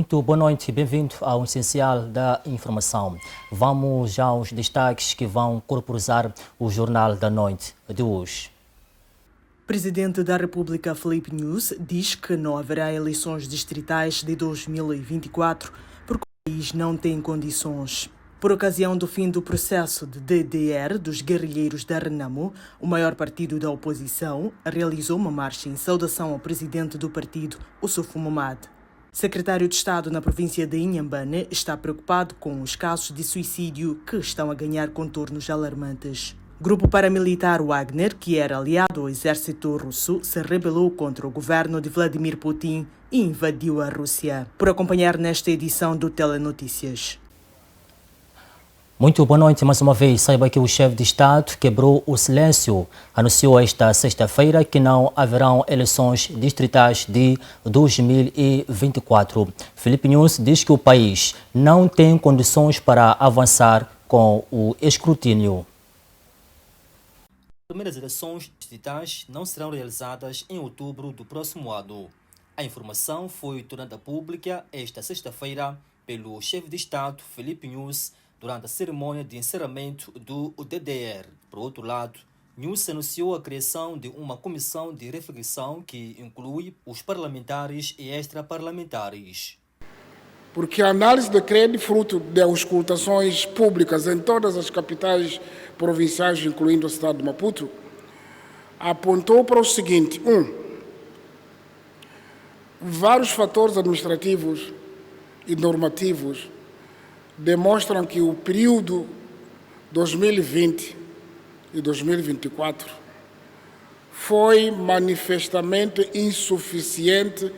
Muito boa noite e bem-vindo ao Essencial da Informação. Vamos aos destaques que vão corporizar o Jornal da Noite de hoje. Presidente da República, Filipe Nunes, diz que não haverá eleições distritais de 2024 porque o país não tem condições. Por ocasião do fim do processo de DDR dos guerrilheiros da Renamo, o maior partido da oposição realizou uma marcha em saudação ao presidente do partido, Oussoufou Mahamat. Secretário de Estado na província de Inhambane está preocupado com os casos de suicídio que estão a ganhar contornos alarmantes. Grupo paramilitar Wagner, que era aliado ao exército russo, se rebelou contra o governo de Vladimir Putin e invadiu a Rússia. Por acompanhar nesta edição do Telenotícias. Muito boa noite mais uma vez. Saiba que o chefe de Estado quebrou o silêncio. Anunciou esta sexta-feira que não haverão eleições distritais de 2024. Filipe Nunes diz que o país não tem condições para avançar com o escrutínio. As primeiras eleições distritais não serão realizadas em outubro do próximo ano. A informação foi tornada pública esta sexta-feira pelo chefe de Estado, Filipe Nunes, durante a cerimônia de encerramento do DDR. Por outro lado, Nunes anunciou a criação de uma comissão de reflexão que inclui os parlamentares e extraparlamentares. Porque a análise de crédito, fruto de auscultações públicas em todas as capitais provinciais, incluindo a cidade de Maputo, apontou para o seguinte: vários fatores administrativos e normativos demonstram que o período 2020 e 2024 foi manifestamente insuficiente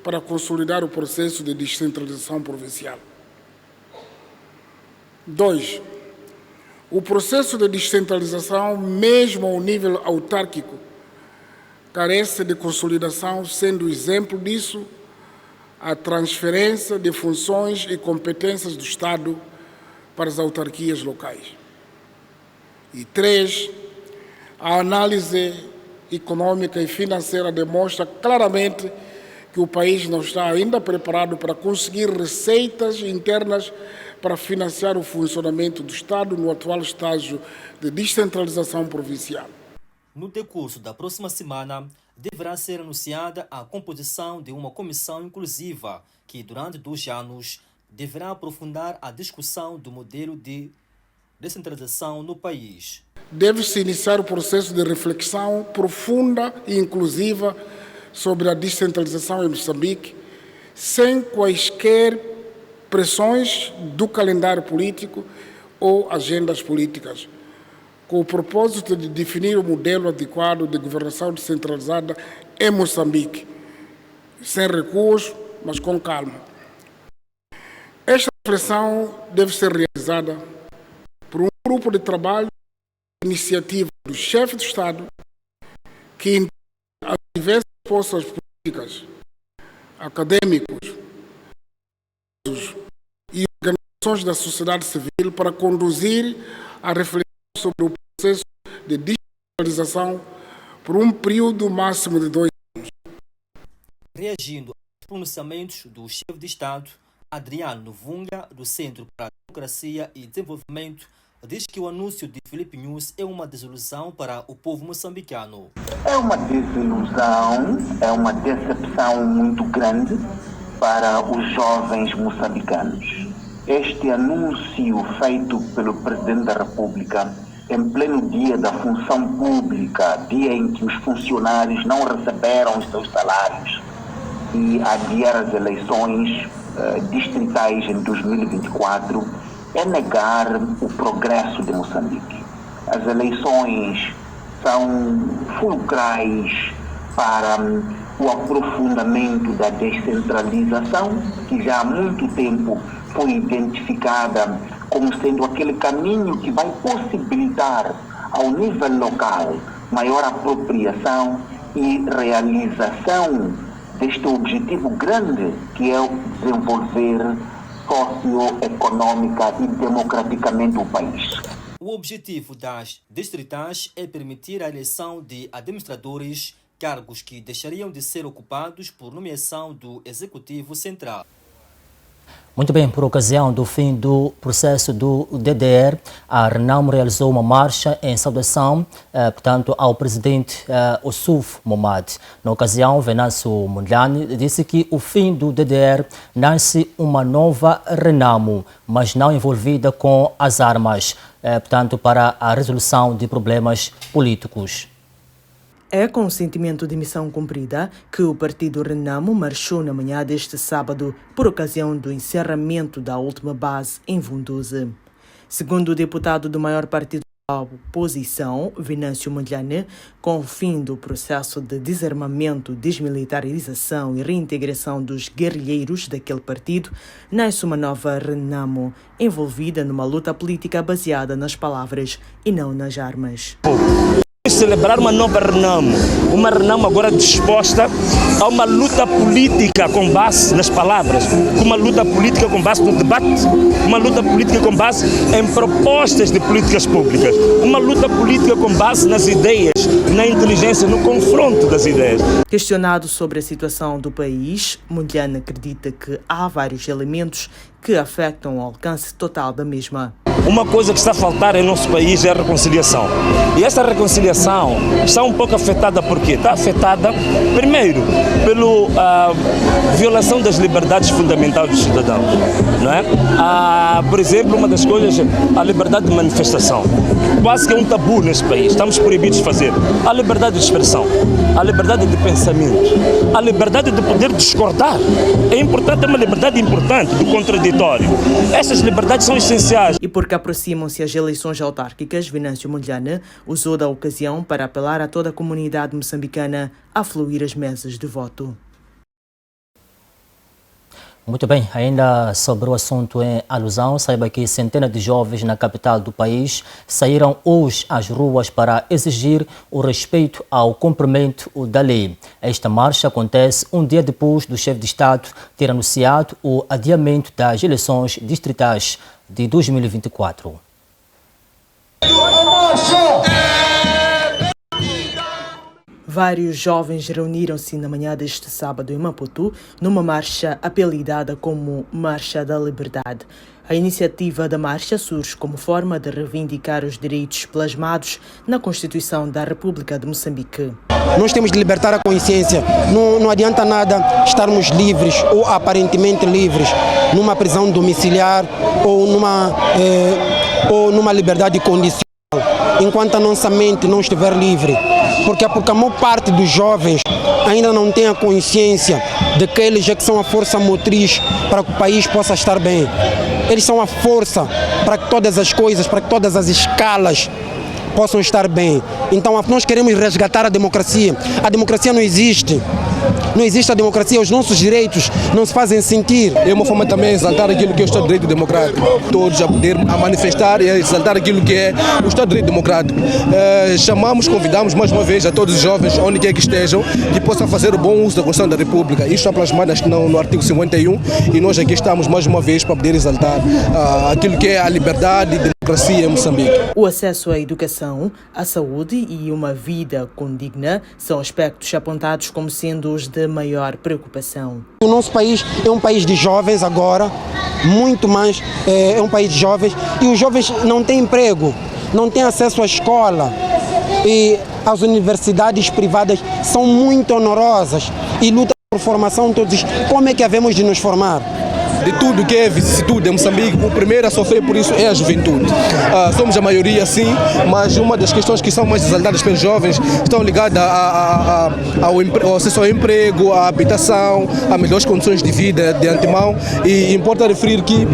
para consolidar o processo de descentralização provincial. 2. O processo de descentralização, mesmo ao nível autárquico, carece de consolidação, sendo exemplo disso a transferência de funções e competências do Estado para as autarquias locais. E 3. A análise econômica e financeira demonstra claramente que o país não está ainda preparado para conseguir receitas internas para financiar o funcionamento do Estado no atual estágio de descentralização provincial. No decurso da próxima semana, deverá ser anunciada a composição de uma comissão inclusiva que, durante 2 anos, deverá aprofundar a discussão do modelo de descentralização no país. Deve-se iniciar o processo de reflexão profunda e inclusiva sobre a descentralização em Moçambique, sem quaisquer pressões do calendário político ou agendas políticas, com o propósito de definir o modelo adequado de governação descentralizada em Moçambique, sem recuos, mas com calma. Esta reflexão deve ser realizada por um grupo de trabalho, iniciativa do chefe de Estado, que integra as diversas forças políticas, acadêmicos e organizações da sociedade civil para conduzir a reflexão sobre o processo de descentralização por um período máximo de 2 anos. Reagindo aos pronunciamentos do chefe de Estado, Adriano Vunga, do Centro para a Democracia e Desenvolvimento, diz que o anúncio de Filipe Nunes é uma desilusão para o povo moçambicano. É uma desilusão, é uma decepção muito grande para os jovens moçambicanos. Este anúncio feito pelo Presidente da República em pleno dia da função pública, dia em que os funcionários não receberam os seus salários, e adiar as eleições distritais em 2024, é negar o progresso de Moçambique. As eleições são fulcrais para o aprofundamento da descentralização, que já há muito tempo foi identificada como sendo aquele caminho que vai possibilitar ao nível local maior apropriação e realização deste objetivo grande que é o desenvolver socioeconômica e democraticamente o país. O objetivo das distritais é permitir a eleição de administradores, cargos que deixariam de ser ocupados por nomeação do Executivo Central. Muito bem, por ocasião do fim do processo do DDR, a Renamo realizou uma marcha em saudação, portanto, ao presidente Ossuf Momad. Na ocasião, Venâncio Mondlane disse que o fim do DDR nasce uma nova Renamo, mas não envolvida com as armas, portanto, para a resolução de problemas políticos. É com o sentimento de missão cumprida que o partido Renamo marchou na manhã deste sábado por ocasião do encerramento da última base em Vunduze. Segundo o deputado do maior partido da oposição, Venâncio Mondlane, com o fim do processo de desarmamento, desmilitarização e reintegração dos guerrilheiros daquele partido, nasce uma nova Renamo, envolvida numa luta política baseada nas palavras e não nas armas. Celebrar uma nova Renamo, uma Renamo agora disposta a uma luta política com base nas palavras, uma luta política com base no debate, uma luta política com base em propostas de políticas públicas, uma luta política com base nas ideias, na inteligência, no confronto das ideias. Questionado sobre a situação do país, Mondlane acredita que há vários elementos que afetam o alcance total da mesma. Uma coisa que está a faltar em nosso país é a reconciliação. E essa reconciliação está um pouco afetada por quê? Está afetada, primeiro, pela violação das liberdades fundamentais dos cidadãos. Não é? Por exemplo, uma das coisas, a liberdade de manifestação. Quase que é um tabu nesse país, estamos proibidos de fazer. A liberdade de expressão, a liberdade de pensamento, a liberdade de poder discordar. É importante, é uma liberdade importante do contraditório. Essas liberdades são essenciais. E porque aproximam-se as eleições autárquicas, Venâncio Mondlane usou da ocasião para apelar a toda a comunidade moçambicana a fluir às mesas de voto. Muito bem, ainda sobre o assunto em alusão, saiba que centenas de jovens na capital do país saíram hoje às ruas para exigir o respeito ao cumprimento da lei. Esta marcha acontece um dia depois do chefe de Estado ter anunciado o adiamento das eleições distritais de 2024. Vários jovens reuniram-se na manhã deste sábado em Maputo, numa marcha apelidada como Marcha da Liberdade. A iniciativa da marcha surge como forma de reivindicar os direitos plasmados na Constituição da República de Moçambique. Nós temos de libertar a consciência. Não adianta nada estarmos livres ou aparentemente livres numa prisão domiciliar ou numa liberdade condicional, enquanto a nossa mente não estiver livre. Porque a maior parte dos jovens ainda não tem a consciência de que eles é que são a força motriz para que o país possa estar bem. Eles são a força para que todas as coisas, para que todas as escalas possam estar bem. Então nós queremos resgatar a democracia. A democracia não existe. Não existe a democracia, os nossos direitos não se fazem sentir. É uma forma também de exaltar aquilo que é o Estado de Direito Democrático. Todos a poder manifestar e a exaltar aquilo que é o Estado de Direito Democrático. Convidamos mais uma vez a todos os jovens, onde quer que estejam, que possam fazer o bom uso da Constituição da República. Isto está plasmado no artigo 51 e nós aqui estamos mais uma vez para poder exaltar aquilo que é a liberdade e a democracia em Moçambique. O acesso à educação, à saúde e uma vida condigna são aspectos apontados como sendo os de maior preocupação. O nosso país é um país de jovens agora, muito mais, é um país de jovens, e os jovens não têm emprego, não têm acesso à escola, e as universidades privadas são muito onerosas e lutam por formação todos. Como é que havemos de nos formar? De tudo que é vicissitude em Moçambique, o primeiro a sofrer por isso é a juventude. Somos a maioria, sim, mas uma das questões que são mais exaltadas pelos jovens estão ligadas ao acesso ao emprego, à habitação, a melhores condições de vida de antemão. E importa referir que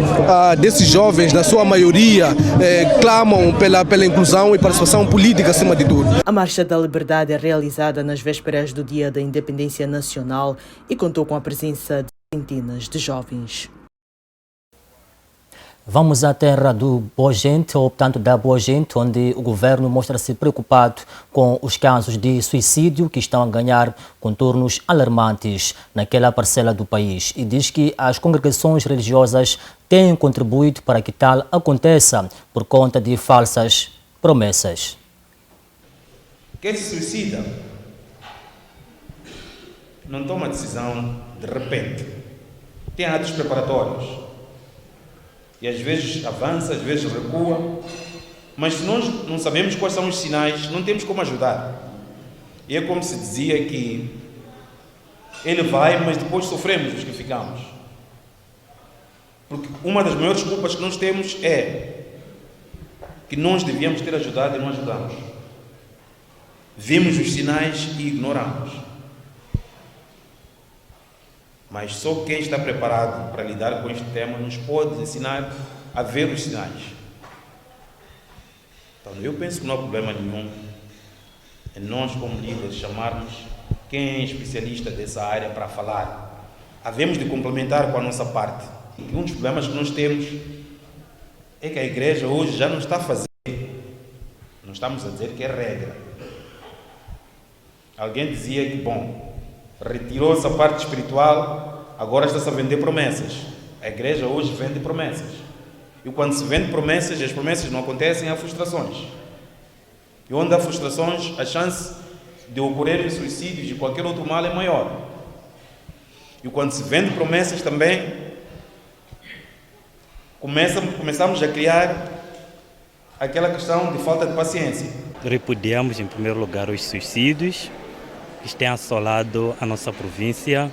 desses jovens, na sua maioria, clamam pela inclusão e participação política acima de tudo. A Marcha da Liberdade é realizada nas vésperas do Dia da Independência Nacional e contou com a presença de centenas de jovens. Vamos à terra do Boa Gente, ou portanto da Boa Gente, onde o governo mostra-se preocupado com os casos de suicídio que estão a ganhar contornos alarmantes naquela parcela do país e diz que as congregações religiosas têm contribuído para que tal aconteça por conta de falsas promessas. Quem se suicida não toma decisão de repente. Tem atos preparatórios. e às vezes avança, às vezes recua, mas se nós não sabemos quais são os sinais, não temos como ajudar. E é como se dizia que ele vai, mas depois sofremos os que ficamos. Porque uma das maiores culpas que nós temos é que nós devíamos ter ajudado e não ajudamos. Vimos os sinais e ignoramos. Mas só quem está preparado para lidar com este tema nos pode ensinar a ver os sinais. Então, eu penso que não há problema nenhum em nós, como líderes, chamarmos quem é especialista dessa área para falar. Havemos de complementar com a nossa parte. E um dos problemas que nós temos é que a igreja hoje já não está a fazer. Não estamos a dizer que é regra. Alguém dizia que, retirou-se a parte espiritual, agora está-se a vender promessas. A igreja hoje vende promessas. E quando se vende promessas, as promessas não acontecem, há frustrações. E onde há frustrações, a chance de ocorrerem suicídios e qualquer outro mal é maior. E quando se vende promessas também, começamos a criar aquela questão de falta de paciência. Repudiamos, em primeiro lugar, os suicídios que têm assolado a nossa província,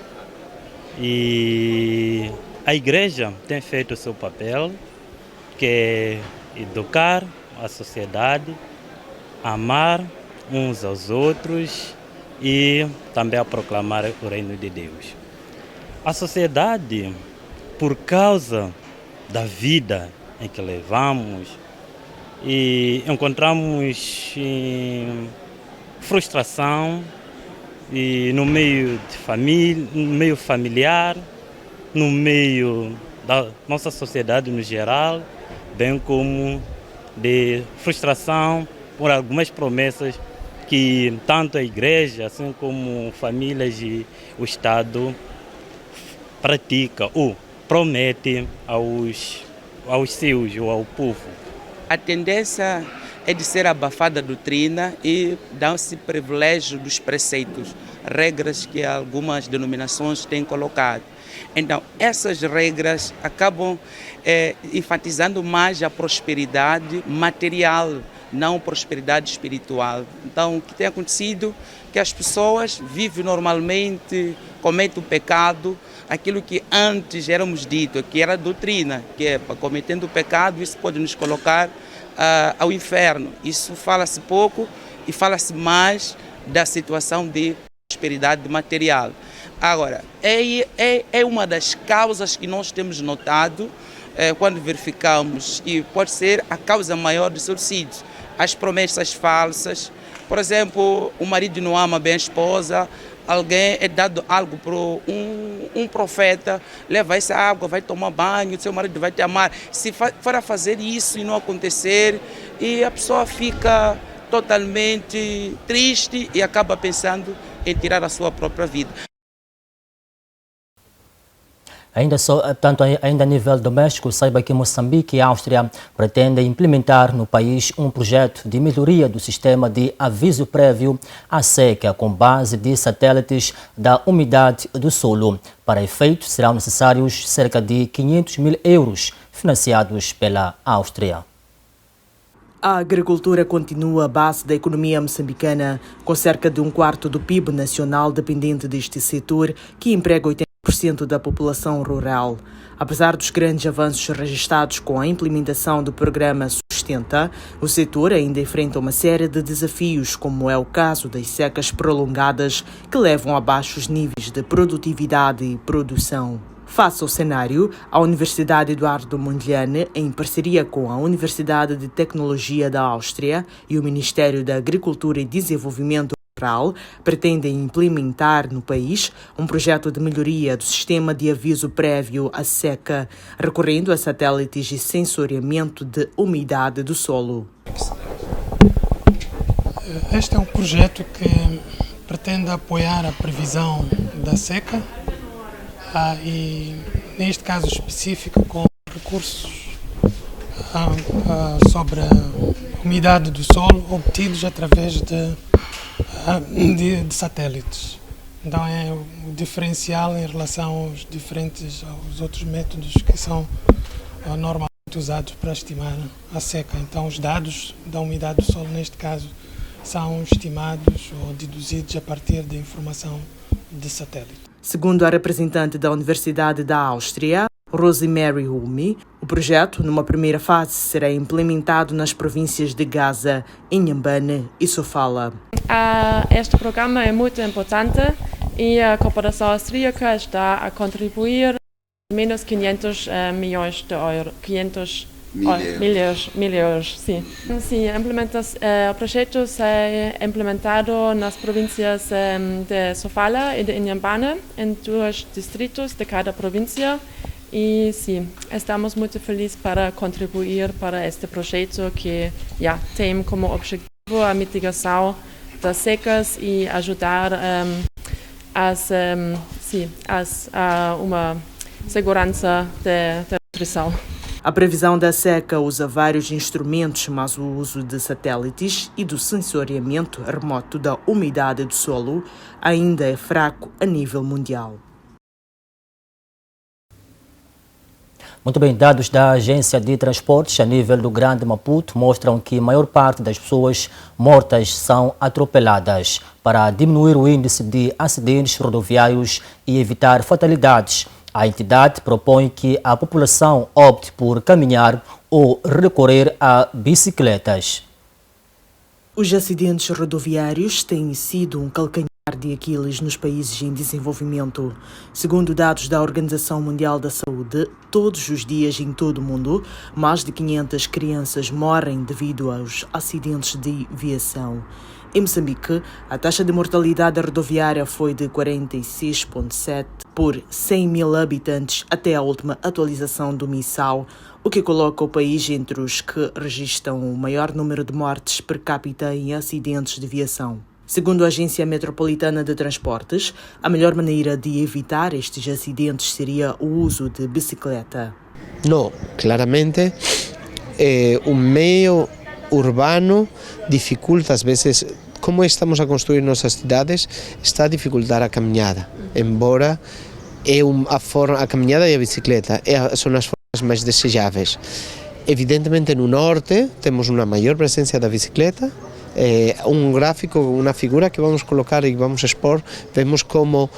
e a igreja tem feito o seu papel, que é educar a sociedade, amar uns aos outros e também a proclamar o reino de Deus. A sociedade, por causa da vida em que levamos, e encontramos frustração e no meio de família, no meio familiar, no meio da nossa sociedade no geral, bem como de frustração por algumas promessas que tanto a igreja, assim como famílias e o Estado pratica ou promete aos seus ou ao povo. A tendência é de ser abafada a doutrina e dar-se privilégio dos preceitos, regras que algumas denominações têm colocado. Então, essas regras acabam enfatizando mais a prosperidade material, não prosperidade espiritual. Então, o que tem acontecido é que as pessoas vivem normalmente, cometem o pecado, aquilo que antes éramos dito, que era doutrina, que é cometendo o pecado, isso pode nos colocar ao inferno. Isso fala-se pouco e fala-se mais da situação de prosperidade material. Agora, é uma das causas que nós temos notado quando verificamos, e pode ser a causa maior dos suicídios, as promessas falsas. Por exemplo, o marido não ama bem a esposa, alguém é dado algo para um profeta, leva essa água, vai tomar banho, seu marido vai te amar. Se for a fazer isso e não acontecer, e a pessoa fica totalmente triste e acaba pensando em tirar a sua própria vida. Ainda a nível doméstico, saiba que Moçambique e Áustria pretendem implementar no país um projeto de melhoria do sistema de aviso prévio à seca com base de satélites da umidade do solo. Para efeito, serão necessários cerca de 500 mil euros financiados pela Áustria. A agricultura continua a base da economia moçambicana, com cerca de um quarto do PIB nacional dependente deste setor, que emprega 80% da população rural. Apesar dos grandes avanços registrados com a implementação do programa Sustenta, o setor ainda enfrenta uma série de desafios, como é o caso das secas prolongadas, que levam a baixos níveis de produtividade e produção. Face ao cenário, a Universidade Eduardo Mondlane, em parceria com a Universidade de Tecnologia da Áustria e o Ministério da Agricultura e Desenvolvimento Rural, pretendem implementar no país um projeto de melhoria do sistema de aviso prévio à seca, recorrendo a satélites de sensoriamento de umidade do solo. Este é um projeto que pretende apoiar a previsão da seca e, neste caso específico, com recursos sobre a umidade do solo obtidos através de satélites. Então é o diferencial em relação aos outros métodos que são normais. usados para estimar a seca. Então, os dados da umidade do solo, neste caso, são estimados ou deduzidos a partir de informação de satélite. Segundo a representante da Universidade da Áustria, Rosemary Hulme, o projeto, numa primeira fase, será implementado nas províncias de Gaza, Inhambane e Sofala. Este programa é muito importante e a cooperação austríaca está a contribuir menos 500 milhões de euros. 500 milhões, sim. Sim, o projeto é implementado nas províncias de Sofala e de Inhambane, em 2 distritos de cada província. E sim, estamos muito felizes para contribuir para este projeto que tem como objetivo a mitigação das secas e ajudar a uma segurança de nutrição. A previsão da seca usa vários instrumentos, mas o uso de satélites e do sensoriamento remoto da umidade do solo ainda é fraco a nível mundial. Muito bem, dados da Agência de Transportes a nível do Grande Maputo mostram que a maior parte das pessoas mortas são atropeladas. Para diminuir o índice de acidentes rodoviários e evitar fatalidades, a entidade propõe que a população opte por caminhar ou recorrer a bicicletas. Os acidentes rodoviários têm sido um calcanhar de Aquiles nos países em desenvolvimento. Segundo dados da Organização Mundial da Saúde, todos os dias em todo o mundo, mais de 500 crianças morrem devido aos acidentes de viação. Em Moçambique, a taxa de mortalidade rodoviária foi de 46,7 por 100 mil habitantes até a última atualização do MISAL, o que coloca o país entre os que registram o maior número de mortes per capita em acidentes de viação. Segundo a Agência Metropolitana de Transportes, a melhor maneira de evitar estes acidentes seria o uso de bicicleta. Não, claramente, o meio urbano dificulta às vezes, como estamos a construir nossas cidades, está a dificultar a caminhada, embora a caminhada e a bicicleta são as formas mais desejáveis. Evidentemente no norte temos uma maior presença da bicicleta. Um gráfico, uma figura que vamos colocar e vamos expor, vemos como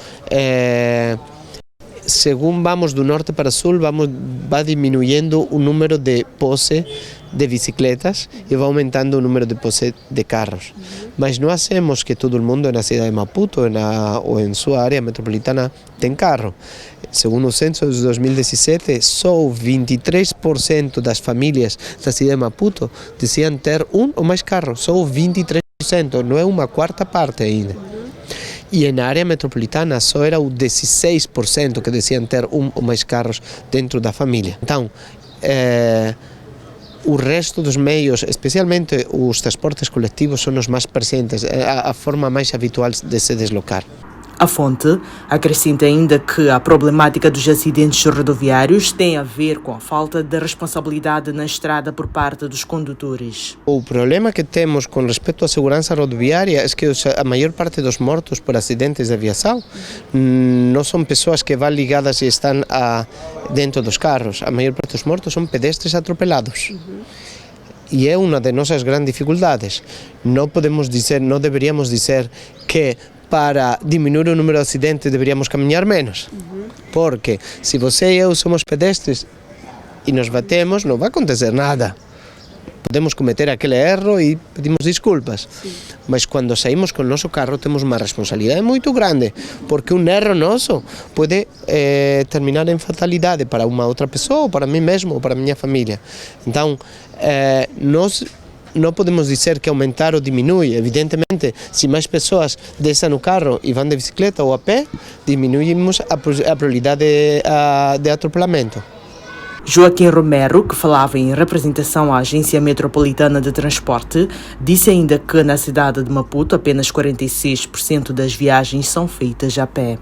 según vamos do norte para sul, vai diminuindo o número de pose de bicicletas e vai aumentando o número de pose de carros. Mas não hacemos que todo mundo na cidade de Maputo ou em sua área metropolitana tem carro. Segundo o censo de 2017, só 23% das famílias da cidade de Maputo diziam ter um ou mais carros, só 23%, não é uma quarta parte ainda. E na área metropolitana só era o 16% que diziam ter um ou mais carros dentro da família. Então, o resto dos meios, especialmente os transportes coletivos, são os mais presentes, a forma mais habitual de se deslocar. A fonte acrescenta ainda que a problemática dos acidentes rodoviários tem a ver com a falta de responsabilidade na estrada por parte dos condutores. O problema que temos com respeito à segurança rodoviária é que a maior parte dos mortos por acidentes de aviação não são pessoas que vão ligadas e estão dentro dos carros. A maior parte dos mortos são pedestres atropelados. E é uma das nossas grandes dificuldades. Não deveríamos dizer que para diminuir o número de acidentes deveríamos caminhar menos. Porque se você e eu somos pedestres e nos batemos, não vai acontecer nada. Podemos cometer aquele erro e pedimos desculpas. Mas quando saímos com o nosso carro temos uma responsabilidade muito grande, porque um erro nosso pode terminar em fatalidade para uma outra pessoa, ou para mim mesmo, ou para minha família. Então, nós não podemos dizer que aumentar ou diminui. Evidentemente, se mais pessoas descem no carro e vão de bicicleta ou a pé, diminuímos a probabilidade de atropelamento. Joaquim Romero, que falava em representação à Agência Metropolitana de Transporte, disse ainda que na cidade de Maputo apenas 46% das viagens são feitas a pé.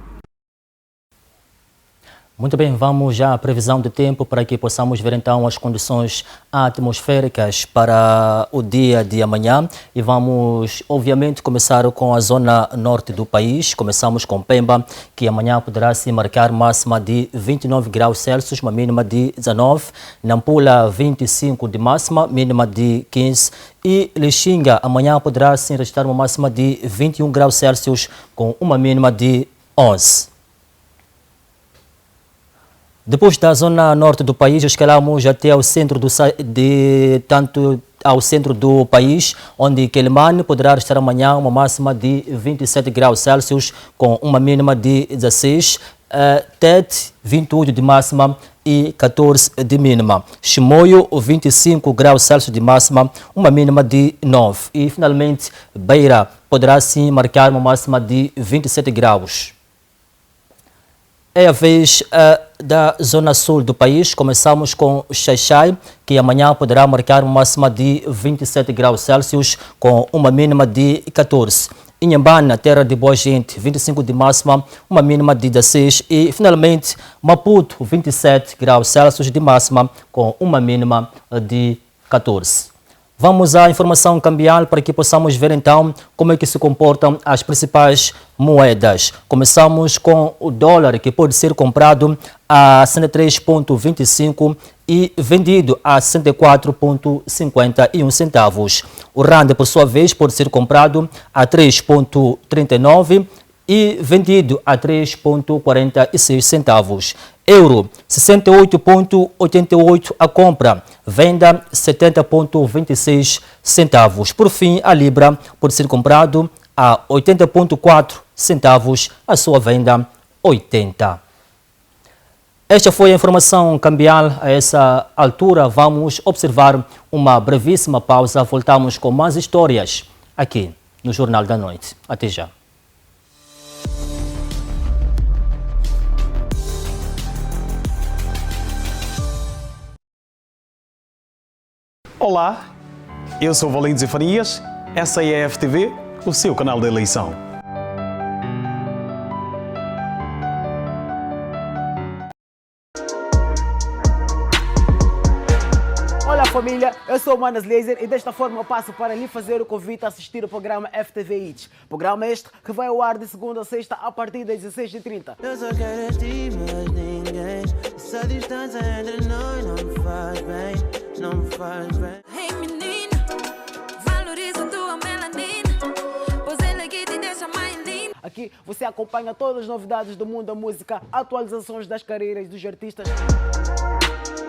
Muito bem, vamos já à previsão de tempo para que possamos ver então as condições atmosféricas para o dia de amanhã e vamos obviamente começar com a zona norte do país. Começamos com Pemba, que amanhã poderá se marcar máxima de 29 graus Celsius, uma mínima de 19, Nampula 25 de máxima, mínima de 15 e Lixinga amanhã poderá se registrar uma máxima de 21 graus Celsius com uma mínima de 11. Depois da zona norte do país, escalamos até ao centro ao centro do país, onde Quelimane poderá estar amanhã uma máxima de 27 graus Celsius com uma mínima de 16, Tete 28 de máxima e 14 de mínima, Chimoio 25 graus Celsius de máxima, uma mínima de 9 e finalmente Beira poderá sim marcar uma máxima de 27 graus. É a vez da zona sul do país. Começamos com Xai-Xai, que amanhã poderá marcar uma máxima de 27 graus Celsius com uma mínima de 14. Inhambane, terra de boa gente, 25 de máxima, uma mínima de 16. E finalmente Maputo, 27 graus Celsius de máxima com uma mínima de 14. Vamos à informação cambial para que possamos ver então como é que se comportam as principais moedas. Começamos com o dólar, que pode ser comprado a 63,25 e vendido a 64,51 centavos. O rand, por sua vez, pode ser comprado a 3,39 e vendido a 3,46 centavos. Euro, 68,88 a compra, venda 70,26 centavos. Por fim, a libra pode ser comprado a 80,4 centavos, a sua venda 80. Esta foi a informação cambial. A essa altura vamos observar uma brevíssima pausa. Voltamos com mais histórias aqui no Jornal da Noite. Até já. Olá, eu sou Valinho Zefanias, essa é a FTV, o seu canal de eleição. Olá família, eu sou o Manas Laser e desta forma passo para lhe fazer o convite a assistir o programa FTV Hits. Programa este que vai ao ar de segunda a sexta a partir das 16h30. Eu só quero estar, mas ninguém. Essa distância entre nós não me faz bem, não me faz bem. Hey menina, valoriza tua melanina, pois ela que te deixa mais linda. Aqui você acompanha todas as novidades do mundo da música, atualizações das carreiras dos artistas.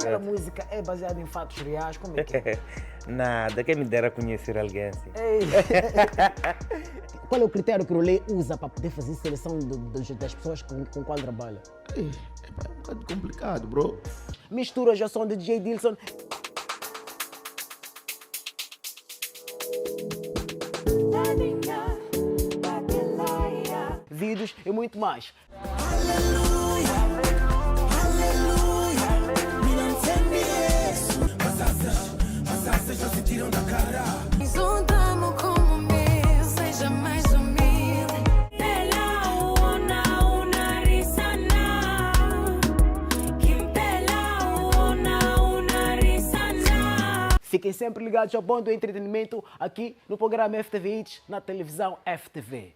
A música é baseada em fatos reais, como é que é? Nada, quem me dera conhecer alguém assim. Qual é o critério que o Rolê usa para poder fazer seleção das pessoas com qual trabalha? É um bocado complicado, bro. Misturas já são de DJ Dilson. Vídeos e muito mais. Fiquem sempre ligados ao bom do entretenimento aqui no programa FTV Hits, na televisão FTV.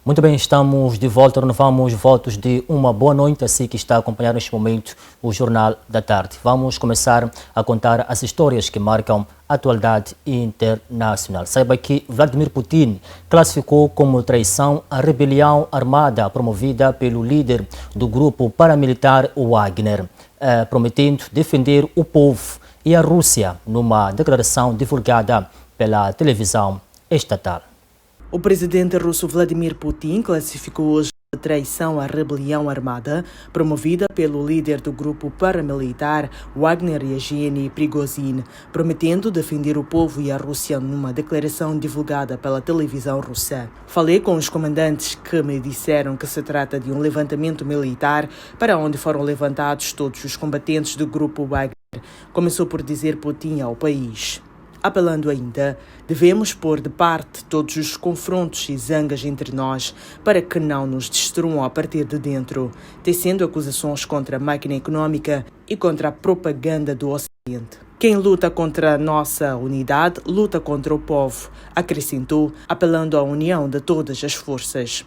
Muito bem, estamos de volta, renovamos votos de uma boa noite, assim que está a acompanhar neste momento o Jornal da Tarde. Vamos começar a contar as histórias que marcam a atualidade internacional. Saiba que Vladimir Putin classificou como traição a rebelião armada promovida pelo líder do grupo paramilitar Wagner, prometendo defender o povo e a Rússia numa declaração divulgada pela televisão estatal. O presidente russo Vladimir Putin classificou hoje de traição à rebelião armada promovida pelo líder do grupo paramilitar Wagner Yevgeny Prigozhin, prometendo defender o povo e a Rússia numa declaração divulgada pela televisão russa. Falei com os comandantes que me disseram que se trata de um levantamento militar para onde foram levantados todos os combatentes do grupo Wagner, começou por dizer Putin ao país. Apelando ainda, devemos pôr de parte todos os confrontos e zangas entre nós para que não nos destruam a partir de dentro, tecendo acusações contra a máquina econômica e contra a propaganda do Ocidente. Quem luta contra a nossa unidade, luta contra o povo, acrescentou, apelando à união de todas as forças.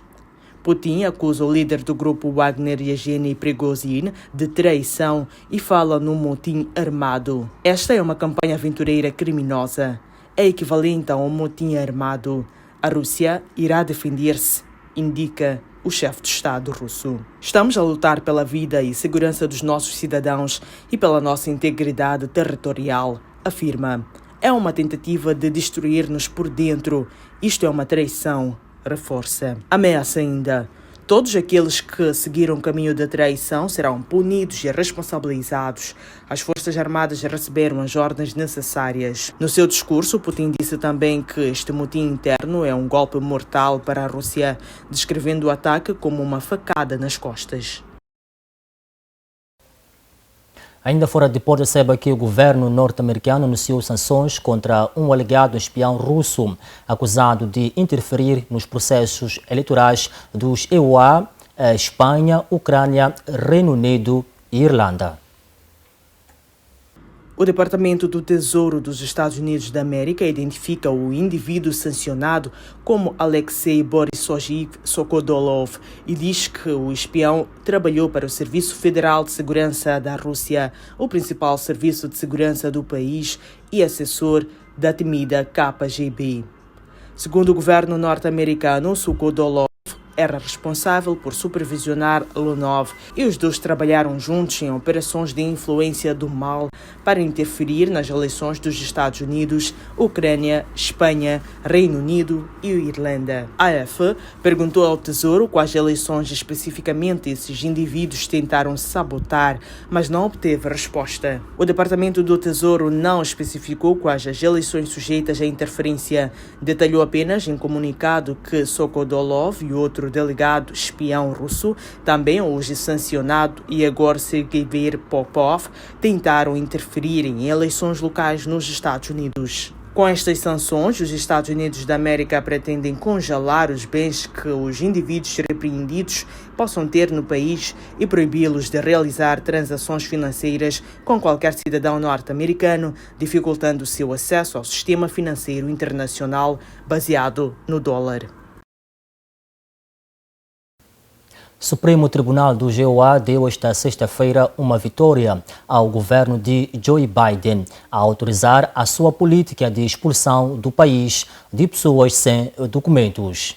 Putin acusa o líder do grupo Wagner, Yevgeny Prigozhin, de traição e fala num motim armado. Esta é uma campanha aventureira criminosa. É equivalente a um motim armado. A Rússia irá defender-se, indica o chefe de Estado russo. Estamos a lutar pela vida e segurança dos nossos cidadãos e pela nossa integridade territorial, afirma. É uma tentativa de destruir-nos por dentro. Isto é uma traição, reforça. Ameaça ainda. Todos aqueles que seguiram o caminho da traição serão punidos e responsabilizados. As Forças Armadas receberam as ordens necessárias. No seu discurso, Putin disse também que este motim interno é um golpe mortal para a Rússia, descrevendo o ataque como uma facada nas costas. Ainda fora de Porto, saiba que o governo norte-americano anunciou sanções contra um alegado espião russo acusado de interferir nos processos eleitorais dos EUA, Espanha, Ucrânia, Reino Unido e Irlanda. O Departamento do Tesouro dos Estados Unidos da América identifica o indivíduo sancionado como Alexei Borisovich Sokodolov e diz que o espião trabalhou para o Serviço Federal de Segurança da Rússia, o principal serviço de segurança do país e assessor da temida KGB. Segundo o governo norte-americano, Sokodolov era responsável por supervisionar Lonov e os dois trabalharam juntos em operações de influência do mal para interferir nas eleições dos Estados Unidos, Ucrânia, Espanha, Reino Unido e Irlanda. A AF perguntou ao Tesouro quais eleições especificamente esses indivíduos tentaram sabotar, mas não obteve resposta. O Departamento do Tesouro não especificou quais as eleições sujeitas à interferência, detalhou apenas em comunicado que Sokodolov e outro delegado espião russo, também hoje sancionado, e agora Sergei Popov, tentaram interferir em eleições locais nos Estados Unidos. Com estas sanções, os Estados Unidos da América pretendem congelar os bens que os indivíduos repreendidos possam ter no país e proibi-los de realizar transações financeiras com qualquer cidadão norte-americano, dificultando o seu acesso ao sistema financeiro internacional baseado no dólar. Supremo Tribunal do GOA deu esta sexta-feira uma vitória ao governo de Joe Biden a autorizar a sua política de expulsão do país de pessoas sem documentos.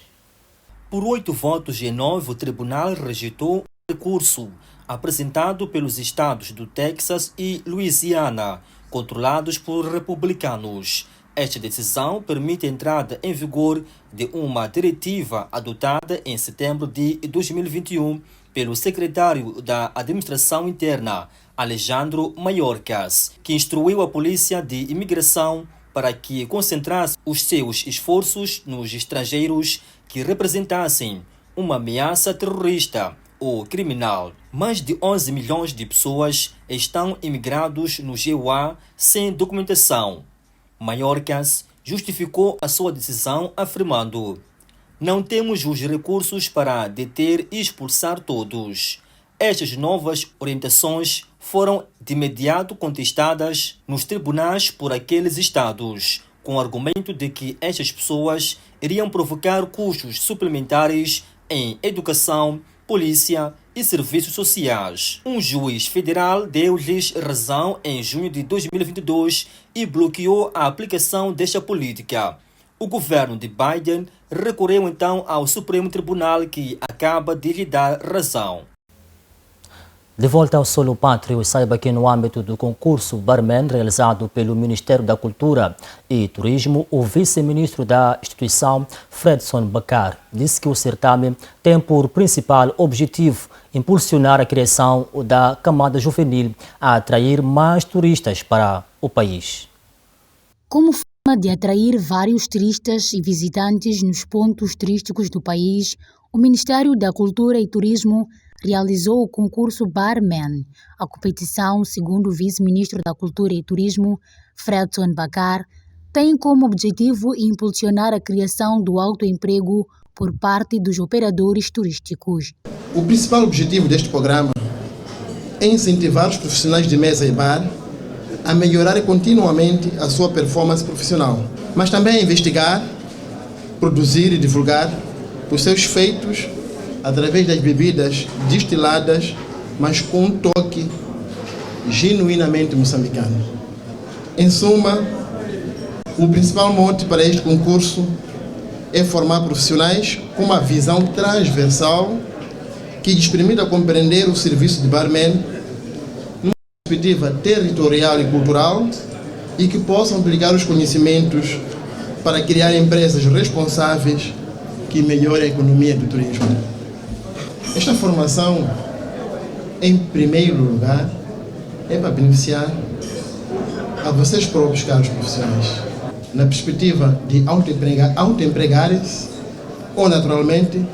Por 8 votos e 9, o tribunal rejeitou o recurso apresentado pelos estados do Texas e Louisiana, controlados por republicanos. Esta decisão permite a entrada em vigor de uma diretiva adotada em setembro de 2021 pelo secretário da Administração Interna, Alejandro Mayorkas, que instruiu a Polícia de Imigração para que concentrasse os seus esforços nos estrangeiros que representassem uma ameaça terrorista ou criminal. Mais de 11 milhões de pessoas estão imigrados no GOA sem documentação. Mayorkas justificou a sua decisão afirmando: "Não temos os recursos para deter e expulsar todos." Estas novas orientações foram de imediato contestadas nos tribunais por aqueles estados, com o argumento de que estas pessoas iriam provocar custos suplementares em educação, polícia e serviços sociais. Um juiz federal deu-lhes razão em junho de 2022 e bloqueou a aplicação desta política. O governo de Biden recorreu então ao Supremo Tribunal, que acaba de lhe dar razão. De volta ao solo pátrio, saiba que no âmbito do concurso Barman realizado pelo Ministério da Cultura e Turismo, o vice-ministro da instituição, Fredson Bakar, disse que o certame tem por principal objetivo impulsionar a criação da camada juvenil a atrair mais turistas para o país. Como forma de atrair vários turistas e visitantes nos pontos turísticos do país, o Ministério da Cultura e Turismo realizou o concurso Barman. A competição, segundo o vice-ministro da Cultura e Turismo, Fredson Bakar, tem como objetivo impulsionar a criação do autoemprego por parte dos operadores turísticos. O principal objetivo deste programa é incentivar os profissionais de mesa e bar a melhorar continuamente a sua performance profissional, mas também investigar, produzir e divulgar os seus feitos através das bebidas destiladas, mas com um toque genuinamente moçambicano. Em suma, o principal mote para este concurso é formar profissionais com uma visão transversal que lhes permita compreender o serviço de barman numa perspectiva territorial e cultural e que possam aplicar os conhecimentos para criar empresas responsáveis que melhorem a economia do turismo. Esta formação, em primeiro lugar, é para beneficiar a vocês próprios, caros profissionais, na perspectiva de autoempregarem-se ou, naturalmente,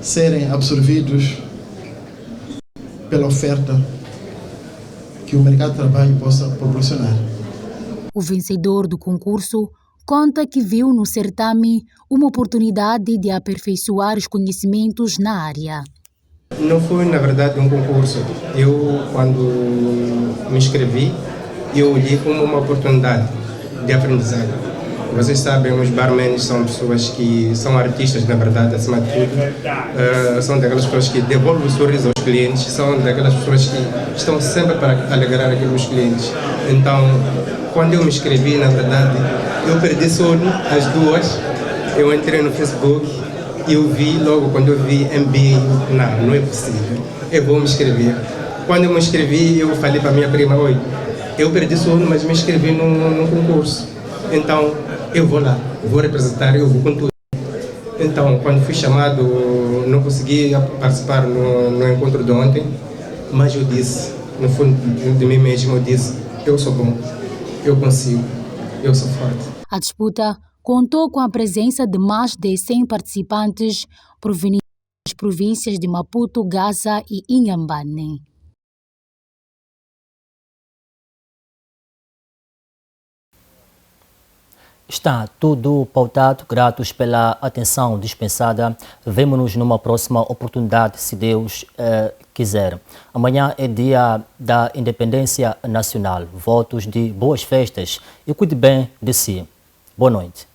serem absorvidos pela oferta que o mercado de trabalho possa proporcionar. O vencedor do concurso conta que viu no certame uma oportunidade de aperfeiçoar os conhecimentos na área. Não foi, na verdade, um concurso. Eu, quando me inscrevi, eu olhei como uma oportunidade de aprendizado. Vocês sabem, os barmans são pessoas que são artistas, na verdade, acima de tudo. São daquelas pessoas que devolvem o sorriso aos clientes, são daquelas pessoas que estão sempre para alegrar aqueles clientes. Então, quando eu me inscrevi, na verdade, eu perdi sono às 2, eu entrei no Facebook e eu vi logo, quando eu vi MBA, não é possível, eu vou me inscrever. Quando eu me inscrevi, eu falei para minha prima, oi, eu perdi sono, mas me inscrevi num concurso. Então, eu vou lá, vou representar, eu vou com tudo. Então, quando fui chamado, não consegui participar no encontro de ontem, mas eu disse, no fundo de mim mesmo, eu disse, eu sou bom, eu consigo, eu sou forte. A disputa contou com a presença de mais de 100 participantes provenientes das províncias de Maputo, Gaza e Inhambane. Está tudo pautado, gratos pela atenção dispensada. Vemo-nos numa próxima oportunidade, se Deus quiser. Amanhã é dia da Independência Nacional. Votos de boas festas e cuide bem de si. Boa noite.